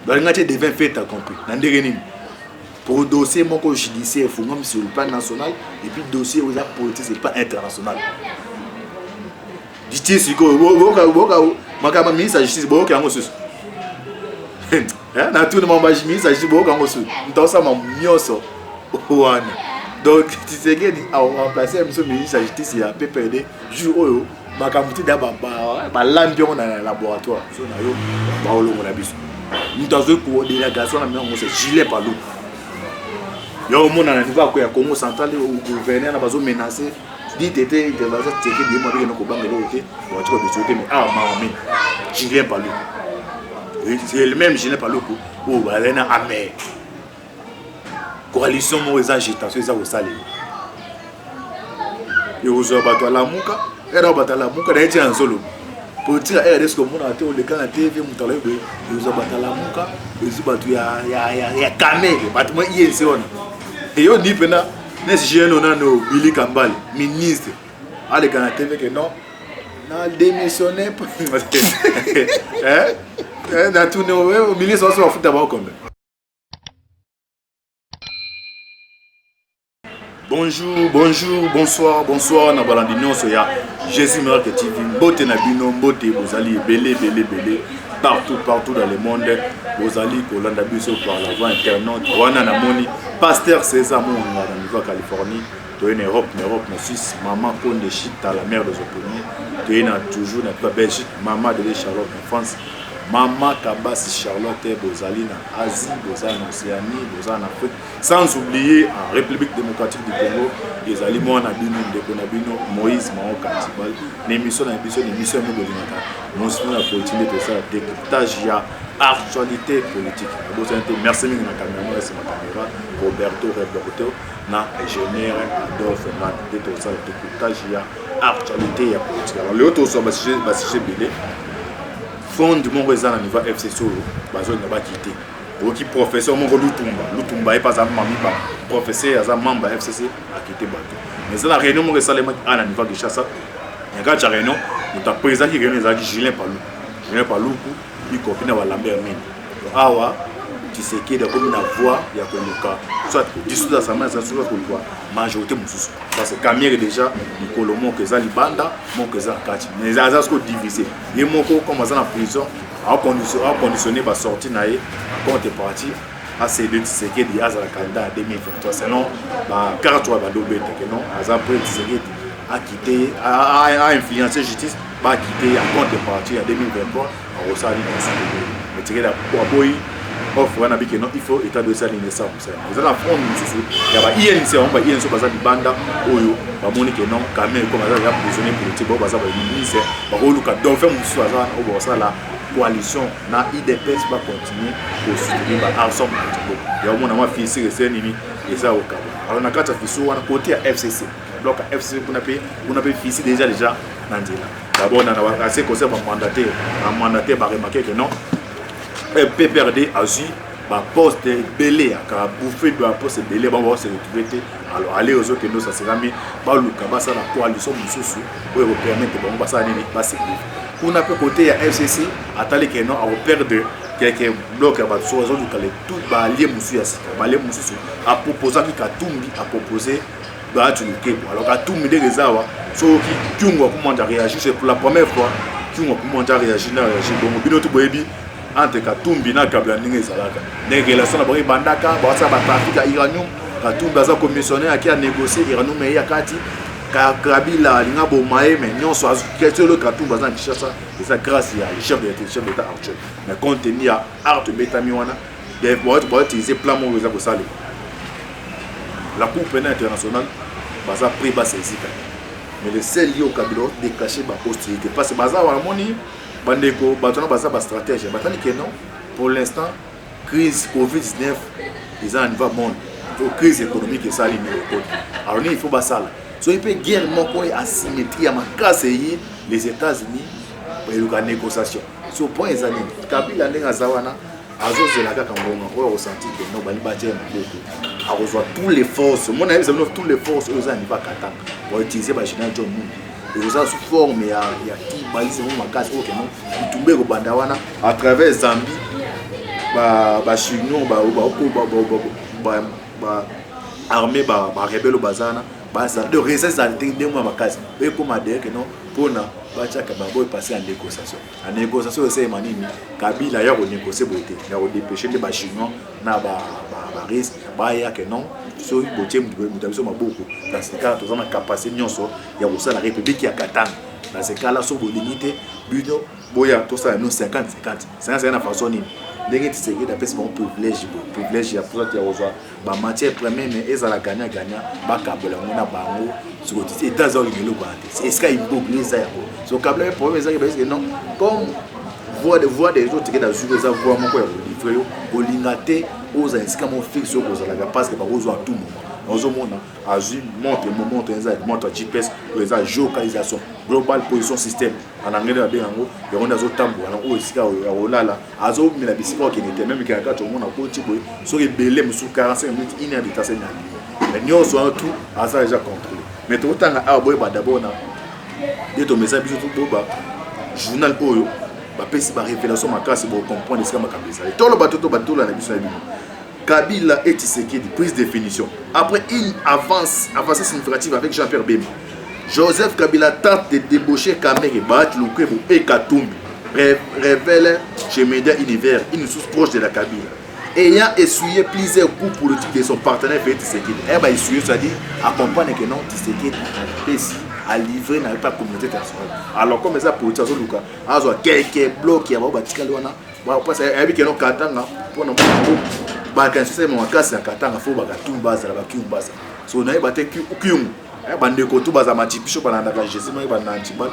balingati devient fait accompli nandere nini pour dossier moko judiciaire fungam sur le plan national et puis dossier aux politique c'est pas international justice ko boka makama ministre justice boka yango susu na tout le monde ministre justice boka yango susu ntosa ma mioso wana donc tu sais que a remplacer monsieur ministre justice ya PPD jour oyo makamuti da ba lambion na laboratoire so na yo ba olongo na biso ntazo ko délégation na miongo c'est gilet palou yo mona na niveau ko ya Congo central au gouverneur na bazo menacer dit était intervention teke di mo bino ko bangelo OK bon tu ko de mais ah mama gilet palou c'est le même gilet palou ko o balena amer coalition mo eza agitation eza ko sale yo zo bato la muka era batala muka na eti nzolo pour dire RDS comme on a été au lekan na TV mutala yo zo batala muka ezu batu ya kamere batu mo INC ona et yo ni pena nes jeune on a no Billy Kambale ministre à lekan na TV que non na démissionné na tout no ministre on se fout d'abord comme bonjour, bonjour, bonsoir, bonsoir, na balandino soya. Jésus Miracle TV, mbote na bino, mbote bozali belé partout dans le monde. Bozali kolanda biso par la voie internet. Wana na moni Pasteur César mon na niveau Californie. Tu es en Europe, na Suisse, maman Konde Chita la mère des Opénis. Tu es toujours na Belgique, maman de Charlotte en France. Maman Kabasi Charlotte Bozali na Asie, Bozali en Océanie, Bozali en Afrique, sans oublier en République démocratique du Congo, les aliments Nabino, Nabino, Moïse, Mao Katibal, l'émission de Bolinata, mon soutien à la politique de ça, décryptage, il y a actualité politique. Merci à la caméra, c'est ma caméra, Roberto, na ingénieur Adolphe, na décryptage, il y a actualité, il y a politique. Alors, l'autre, c'est sujet fond du monde à niveau FC Solo, bazo ne va quitter. Pour qui professeur mon Lutumba est pas un mami ba professeur à membre FCC a quitté bateau. Mais ça la réunion mon récemment à niveau de chasse. Il y a une réunion, nous avons président qui réunit avec Julien Palou, il copine à Lambert Mine. Awa tu sais qu'il y a comme une voix, il y a comme le cas. Soit dissoudre sa main, soit le voix. Majorité moussous. Parce que Camille déjà, Nicolo mon que ça libanda, mon que ça kati. Mais les azas sont divisés. Les mots comme ça en prison, à conditionner va sortir naïe, quand tu es parti. À ces deux, tu sais qu'il y a la candidat en 2023. Sinon, 43 va dobé que non. Azar après tu sais qu'il a quitté, a influencé justice, va quitter, à quand tu es parti en 2023, à Rosali dans ce pays. Mais tu sais la boy. Offre wana biki non il faut état de ça l'innocent ça mais la front mususu ya ba INC on ba INC baza libanda oyo ba moni que non quand même comme ça ya prisonnier politique ba baza ba ministre ba oluka dauphin mususu aza o ba ça la coalition na IDPS va continuer pour soutenir ba ensemble ya mona ma fils c'est nini et ça au cas alors na kata fiso wana côté à FCC bloc FCC on a fils déjà na ndila d'abord na assez conseil ba mandaté ba remarquer que non PPRD a su ma poste belé car bouffer de la poste belé va se retrouver alors aller aux autres que nous ça sera mis ba luka ba ça la coalition mususu pour permettre bon ba ça ni pas sécurité on a peu côté à FCC attendez que non à perdre quelques blocs ba so zo du calé tout ba allié mususu ba allié mususu a proposer que Katumbi a proposé ba tu le alors Katumbi de rezawa so qui tungo comment réagir c'est pour la première fois tungo comment réagir na réagir bon bino tout boyebi entre Katumbi na Kabila ndenge ezalaka les relations na bango bandaka ba ça ba trafic à uranium Katumbi baza commissionnaire qui a négocié uranium mais ya kati Kabila linga bomaye mais nyonso question le Katumbi baza Kinshasa et ça grâce à le chef d'état actuel mais compte tenu à Art Betami wana des pour utiliser plan mo za ko sale la Cour pénale internationale baza pris ba saisir mais le seul lié au Kabila décaché ba hostilité parce que baza wa moni bandeko batona baza ba stratégie batani que non pour l'instant crise Covid-19 ils ont un niveau monde crise économique et ça alors il faut basal so il peut guerre moko asymétrie à makasei les États-Unis pour la négociation sur point les années Kabila ndenga zawana azo zelaka kangonga oyo ressenti que non bali batie beaucoup a reçoit tous les forces mon avis c'est tous les forces aux années pas katanga pour utiliser ba général John Mundi ça sous forme il y a qui balise mon makasi OK non tomber au bandawana à travers Zambie chinois armée rebelle au bazana de récès à des mois makasi et comme dire que non pour na bachaka babo passer en négociation c'est manini Kabila ya renégocier beauté ya redépêcher les chinois na risque ya que non so botier mutabiso maboko dans ce cas tous en capacité nyonso ya ko la république ya Katanga dans ce cas là so bo limité buno boya tout ça nous 50 c'est une façon ni ndenge tiseki d'après mon privilège ya pour ya ozwa ba matière première mais ezala gagnant ba kabola ngona bango sur les États-Unis le quoi est-ce qu'il faut ça ya so kabla problème ça que non comme voix des autres qui dans sur ça voix mon quoi livrer au lingate aux inscrits mon fixe aux la parce que ba ozwa tout moment ozomona azui monte monte GPS les géolocalisation global position système en anglais ba bengo yango nazo tambo na o esika ya olala azo mila bisiko qui n'était même qu'à quand on a côté boy so rebelle musu 45 minutes une heure de temps c'est mais nous on tout à ça déjà contrôlé mais tout temps a boy ba d'abord na de to message biso tout ba journal oyo ba pesi ba révélation makasi pour comprendre ce que makabisa tout le bateau la biso ya bino Kabila et Tshisekedi, prise de définition. Après une avancée significative avec Jean-Pierre Bemba, Joseph Kabila tente de débaucher Kamere, Baat Lukwebo et Katumbi, révèle chez Média Univers une source proche de la Kabila. Ayant essuyé plusieurs coups politiques de son partenaire Félix Tshisekedi, essuyé, c'est-à-dire accompagner que non Tshisekedi à livrer dans la communauté internationale. Alors comme ça, pour Luka, il y a quelques blocs qui ont été c'est mon cas c'est Katanga faut bagatumbaza la bakumbaza so na ebate kyungu bandeko to baza matipisho balanda ka Jésus mai bananti ba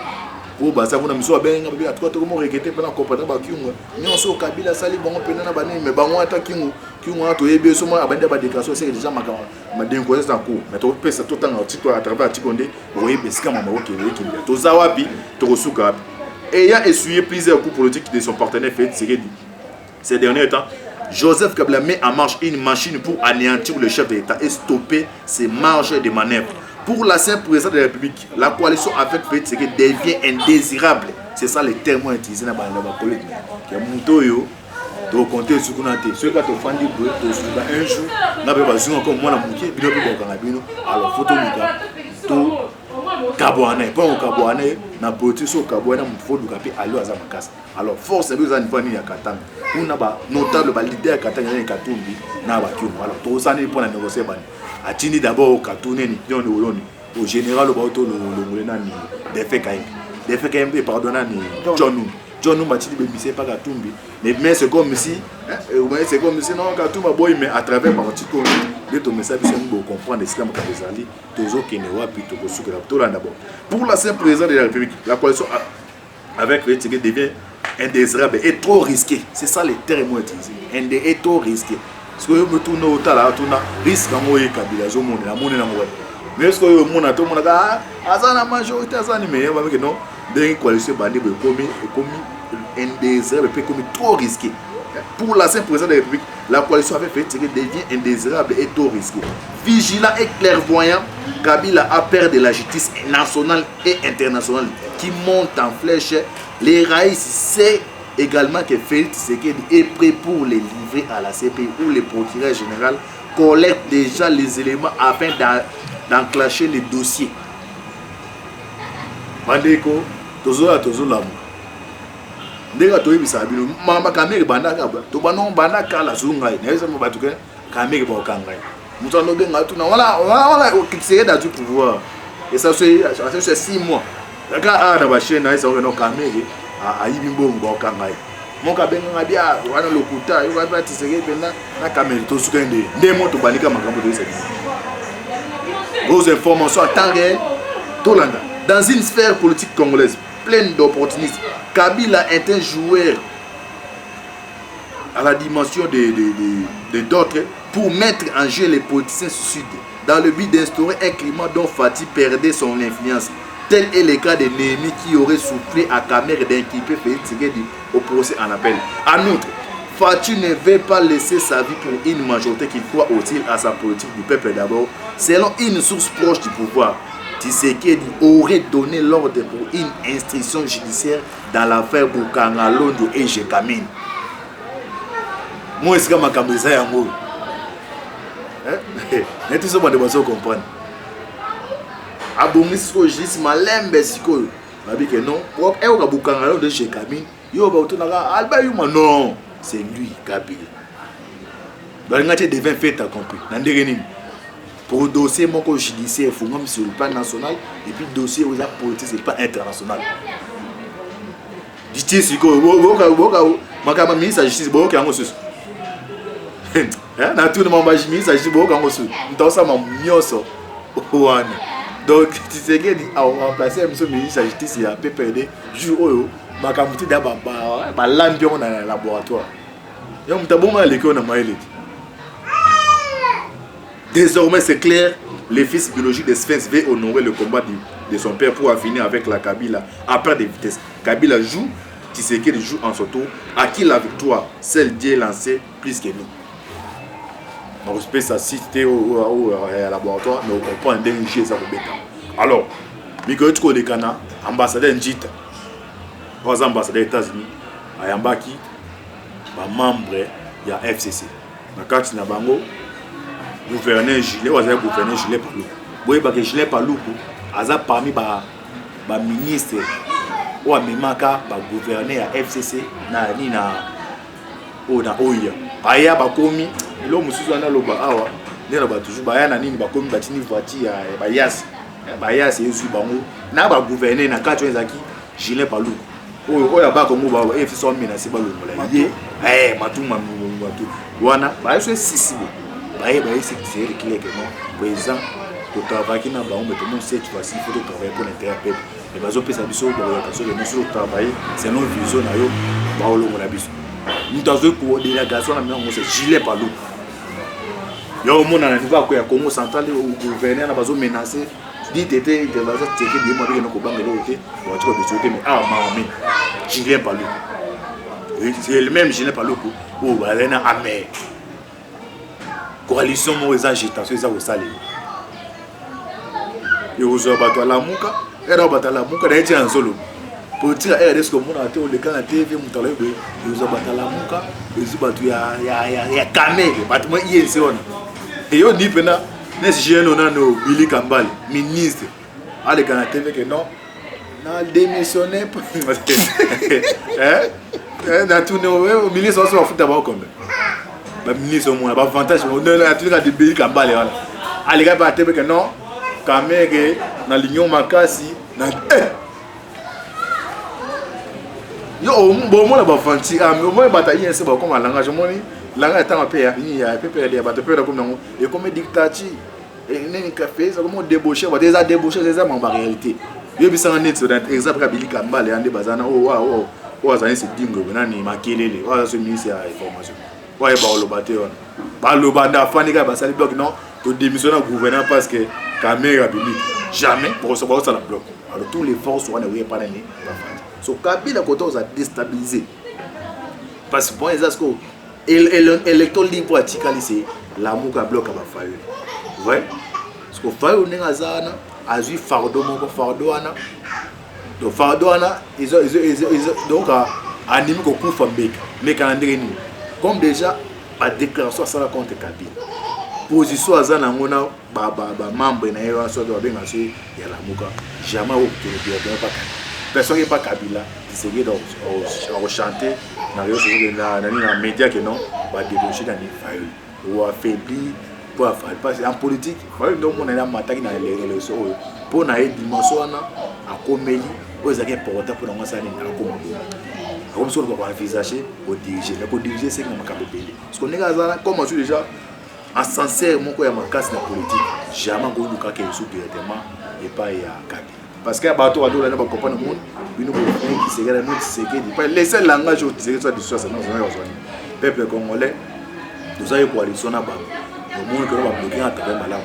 o baza kuna miso benga ba atwa to mo rekete pena kopata ba kyungu nyonso Kabila sali bongo pena na banini me bango ata kyungu to yebe so mo abande ba déclaration c'est déjà makama madengo c'est en cours mais to pesa to tanga tito à travers tikonde o yebe sika mama okele to zawapi to kosuka wapi ayant essuyé plusieurs coups politiques de son partenaire Félix Tshisekedi ces derniers temps Joseph Kabila met en marche une machine pour anéantir le chef de l'État et stopper ses marges de manœuvre. Pour l'ancien président de la République, la coalition avec Félix Tshisekedi devient indésirable. C'est ça les termes utilisés dans la politique. Qui a monté to compter sur qu'on a été. Ceux qui ont fait un jour, n'a pas besoin comme moi la moitié, alors photo to Kabouane, pas au Kabouane, na politique sur Kabouane, il faut du capé à l'Oazamakas. Alors, force est besoin de venir à Katanga. On a un notable leader à Katanga et Katumbi, n'a pas pu. Alors, tous les années pour la négocier. A Tini d'abord au Katoune, au général au bateau, le Moulenani, des faits pardonnant John nous m'a dit que c'est pas Katumbi. Mais c'est comme si, non, Katumba boy, mais à travers par petit coup, les messages sont comprendre ce que Kabezali, toujours qui n'est pas plutôt que ce que d'abord. Pour l'ancien président de la République, la coalition avec le Tshisekedi devient indésirable et trop risqué. C'est ça les termes utilisés. Et trop risqué. Parce que je tourne au talent, je tourne risque à moi et Kabila, je monte la monnaie. Mais ce que je monte, tout le monde a la majorité, mais non, des coalitions bandées comme indésirable et comme trop risqué. Pour l'ancien président de la République, la coalition avec Félix Tshisekedi devient indésirable et trop risqué. Vigilant et clairvoyant, Kabila a peur de la justice nationale et internationale qui monte en flèche. Les raïs sait également que Félix Tshisekedi est prêt pour les livrer à la CPI où le procureur général collecte déjà les éléments afin d'enclencher les dossiers. Bandeko, tozola. Ndega toyebisa bino mama Kamere bandaka ba to banon bandaka la zungai neza mo batuke Kamere ba kangai mutu no benga tuna wala Tshisekedi a du pouvoir et ça c'est 6 mois daga na ba chaîne na ça no Kamere a yibi mbongo ba kangai mon ka benga bia wana lokuta yo ba Tshisekedi benda na Kamere to sukende ndemo to banika makambo to ça vos informations en temps réel Tolanda dans une sphère politique congolaise pleine d'opportunistes. Kabila est un joueur à la dimension de d'autres pour mettre en jeu les politiciens sud dans le but d'instaurer un climat dont Fati perdait son influence. Tel est le cas de Néhémie qui aurait soufflé à Kamere d'inculper Félix Tshisekedi au procès en appel. En outre, Fati ne veut pas laisser sa vie pour une majorité qui croit utile à sa politique du peuple d'abord. Selon une source proche du pouvoir, Tshisekedi aurait donné l'ordre pour une instruction judiciaire dans l'affaire Bukanga Londo et Jekamine. moi est-ce que ma camisa ya ngo ne tout ça ba de baso comprendre abongi siko juste malembe siko babi que non pour e ka bukanga de chez Kabila yo ba utonaka alba yuma non c'est lui Kabila donc ngati devient fait à compris na ndenge nini pour dossier moko judiciaire faut même sur le plan national et puis dossier aux politique c'est pas international justice siko boka makama ministre de justice boka yango susu na tout le monde ministre de justice boka yango susu ntosa ma mioso wana donc tu sais que a remplacé monsieur ministre de justice ya PPD jour oyo makamuti da ba lambion na laboratoire yo mutaboma lekio na maele. Désormais, c'est clair, le fils biologique de Sphinx veut honorer le combat de son père pour finir avec la Kabila à perte de vitesse. Kabila joue, Tshisekedi joue en son tour. À qui la victoire? Celle Dieu lancée plus que nous. On respecte sa cité au laboratoire, mais on comprend un danger ça pour Beka. Alors, Miko Tuko de Kana, ambassadeur Njita, trois ambassadeurs des États-Unis, Ayambaki, membre de la FCC. Na kati na bango gouverneur Gilet ou azali gouverneur Gilet Paluku. Boye ba que Gilet Paluku aza parmi ba ministre ou amemaka ba gouverneur ya FCC na ni na na oya. Aya ba komi lo mususu ana loba awa ndela ba toujours ba ya na nini ba komi ba tini voiture ya ba yas. Ba yas yezu bango na ba gouverneur na kati ezaki Gilet Paluku. Oya ba kongo ba FCC so menacé ba longola. Ye matuma matu. Wana ba so sisi. C'est clair que non, président, le travail qui n'a pas mais tout le monde sait que il faut travailler pour l'intérêt du peuple. Les bases OP Sabiso, les nous travailler, c'est nos visions, nous avons pour délégation, c'est Gilet Paluku. Il y a un monde dans le niveau à Congo central, où le gouverneur a besoin de menacer. Dit que tu vas checker des mots de nos copains de l'autre, tu vas te sauter, mais maman, Gilet Paluku. C'est le même Gilet Paluku, où il y a un amère. Coalition mo agitation za osale yo zo bato la muka era bato la muka da eti anzolo politique era desko mona te o le kana TV mutala yo zo bato la muka ezu bato ya kameke bato mo INC ona et yo ni pena nes jeune na no Billy Kambale ministre ale kana TV que non na démissionner na tout no ministre on se va foutre d'abord comme ba ministre mo ba avantage on na tout de Billy Kambale wala ali ga ba tebe que non kameke na lignon makasi na yo bon mo la ba fanti mo ba ta yense ba comme langage moni langage ta pe ya ni ya pepe ya ba te pe comme non et comme dictature et neni café ça comme débaucher ba déjà débaucher déjà en réalité yo bisanga net so that exemple ka Billy Kambale ande bazana azana se dingo na ni makelele wa so ministre ya information. Ouais, bah, le bateau. Bah, le banda fanika, bah, ça les bloque, non? Tu démissionnes au gouvernement parce que Kabila jamais pour recevoir ça la bloque. Alors, tous les forces sont en arrière par l'année. So, Kabila, quand on a déstabilisé. Parce que, bon, les asco, l'électoral libre à Tikali, c'est l'amour qui bloque à ma faille. Ouais? Parce que faille, on est à Zana, à Zui Fardo, mon Fardo, Anna. Donc, Fardo, Anna, ils ont donc animé qu'on coupe en bec. Mais quand on comme déjà la déclaration ça contre Kabila position azana ngona ba membre na yo so do benga so ya la muka jamais au bien pas personne n'est pas Kabila qui se donc au chanter na yo na média que non ba débaucher dans les failles ou affaibli pour affaiblir parce en politique faut donc on est là m'attaquer dans les réseaux pour na dimension na akomeli aux agents porteurs pour na ça ni akomeli comme ça on va envisager au diriger mais pour diriger c'est comme un belé parce qu'on est là comme on dit déjà en sincère mon quoi ya makasi na politique jamais go luka ke sous directement et pas ya Kabila parce que bato ado là ba comprendre monde bino ko qui c'est gars nous c'est que pas laisser langage au c'est soit de soit ça non peuple congolais nous avons coalition na ba le monde que on va bloquer à travers malamu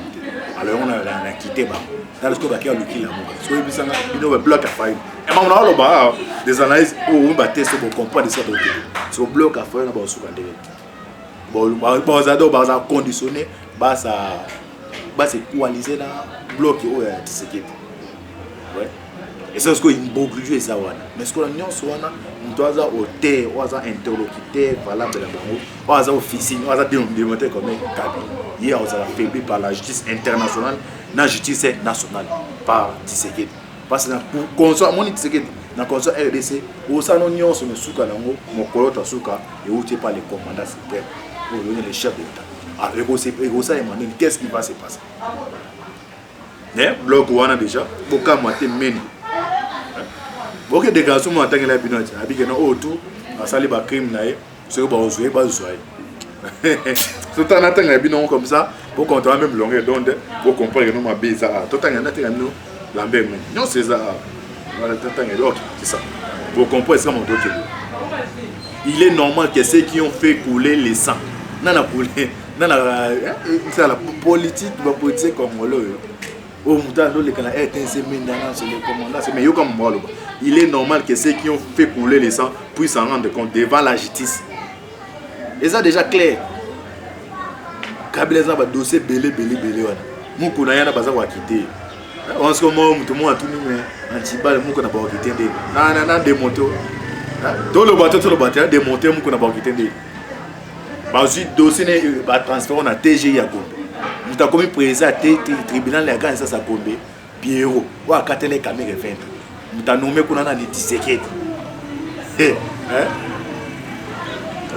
alors on a quitté ba dans le scope qui a le qui la mo so bisanga bino ba bloc à faille et on a là des analyses où on va tester pour comprendre ça d'autre so bloc à faille na ba sukande bon ça doit ba conditionner ba ça ba c'est coaliser là bloc au Tshisekedi ouais et c'est ce que imbroglio ça wana mais ce que la nyonso wana mtu aza auteur ou aza interlocuteur valable na bango ou aza officier ou aza démonté comme Kabi hier on a faibli par la justice internationale na justice nationale par Tshisekedi parce que pour consort moni Tshisekedi na consort RDC au salon nyonso me suka nango mokolo ta suka et où tu pas les commandants suprêmes pour donner les chefs d'état avec ça Emmanuel qu'est-ce qui va se passer mais bloc wana déjà boka maté meni ok déclaration mo atangela binoti abike na otu asali ba crime na ye ce que ba ozoé ba zoé tout en attendant binon comme ça pour qu'on même longueur d'onde pour comprendre que nous ma beza tout en attendant nous l'ambé non c'est ça voilà tout en c'est ça pour comprendre ça mon doc il est normal que ceux qui ont fait couler le sang nana couler nana c'est la politique congolaise au Moutando les Canadiens c'est le commandant c'est meilleur comme moi. Il est normal que ceux qui ont fait couler le sang puissent s'en rendre compte devant la justice. Et ça déjà clair. Kabila za dossier belé wana. Muko na yana baza wa quitter. On se comment tout le monde a tout mis antibal muko na ba quitter ndé. Na démonter. Tout le bateau démonter muko na ba quitter ndé. Bazu dossier ne ba transférer na TGI ya Gombe. Muta commis président tribunal ya Gana ça Gombe. Pierrot wa katele caméra vendre. Muta nommé kuna na Tshisekedi.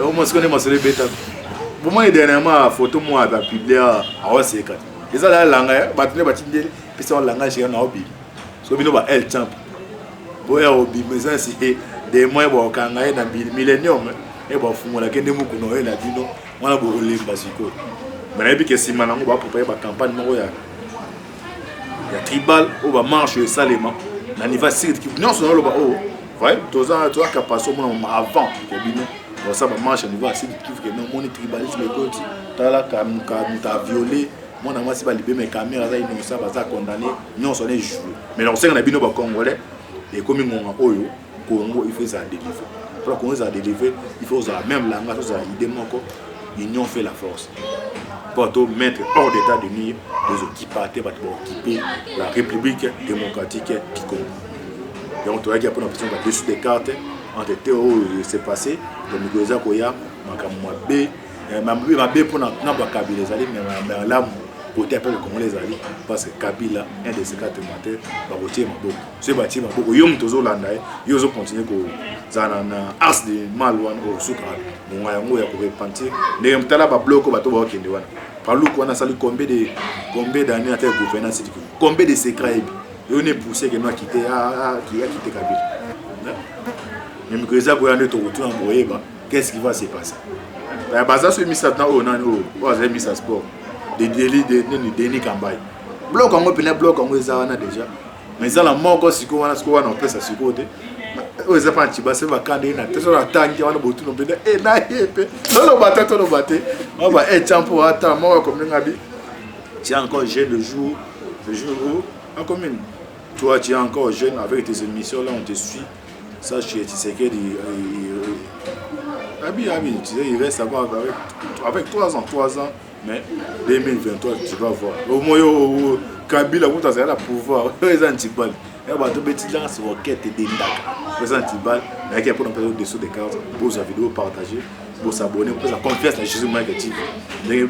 Au moins ce qu'on est massolé bêta. Pour moi dernièrement photo moi a publié à OCK. Et ça la langue batine batine puis ça langage na obi. So bino ba el champ. Boya obi mais ça c'est des moyens ba kanga na millennium et ba fumola kende muku no e la bino wana bo limba siko. Mais na bi ke sima nango ba préparer ba campagne moko ya tribal ou ba marche salement na niveau sud qui non son lo ba oh ouais toza toi capacité avant que bino bon ça va marcher niveau assez qui que non mon tribalisme côté tala ta violé mon amant si ba libérer mes caméras ça ils ça va condamner non son est joué mais on sait qu'on a bino ba congolais et comme mon oyo Congo il faut ça délivrer pour qu'on ça délivrer il faut ça même langage ça idée moko union fait la force pour tout mettre hors d'état de nuire les occupateurs pour occuper la République démocratique du Congo. Et on doit dire pour l'option de dessus des cartes entre théo c'est passé donc nous avons koya makamwabe mabe pour na ba Kabila les alliés mais là côté appel comme les alliés parce que Kabila un de ces quatre matins va voter maboko ce bâti maboko yom tozo landa yo zo continuer ko zana na as de malwan au suka mon yango ya ko repentir ne mtala ba bloco bato ba kende wana paluko wana sali combien d'années à terre gouvernance combien de secrets et on est poussé que nous a quitté qui a quitté Kabila même que ça pour aller tout retour en Boyeba qu'est-ce qui va se passer la base sur mis ça dans on a mis ça sport des délits de Denis Kambay bloc en open bloc en ça on a déjà mais ça la mort aussi qu'on a ce qu'on a en place à ce côté aux enfants qui va se va candidater na tout la tanki on a beaucoup non peut et na yep non le battre on va être champ pour attendre moi comme ngabi tu es encore jeune le jour où en commune toi tu es encore jeune avec tes émissions là on te suit ça chez Tshisekedi tu sais il reste avec 3 ans mais 2023 tu vas voir au moins Kabila vous avez la pouvoir les antibal et bah tout petit gens sur requête des ndaka les antibal mais qui pour nous faire dessous des cartes pour sa vidéo partager pour s'abonner pour sa confiance à Jésus marketing et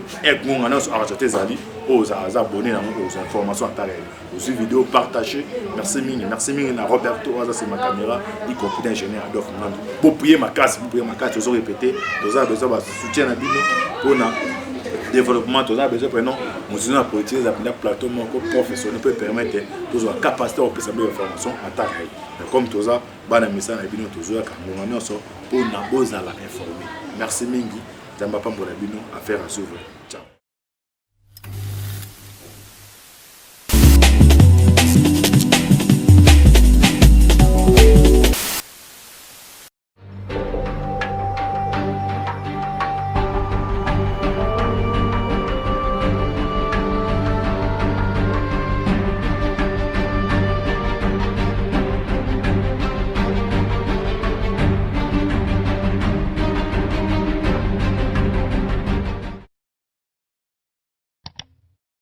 mon annonce à acheter zali aux abonnés aux informations en temps réel aux vidéos partagées merci mille na Roberto c'est ma caméra y compris d'ingénieur Adolphe Mando pour payer ma casse vous répéter vous avez besoin de soutien à bino pour na développement tout ça besoin prenons nous avons politique des plateaux professionnels peut permettre tous la capacité à faire des informations en temps réel comme tout ça bana message na bino toujours quand on so pour na boza la informer merci mingi zamba pambola bino affaire à suivre ciao.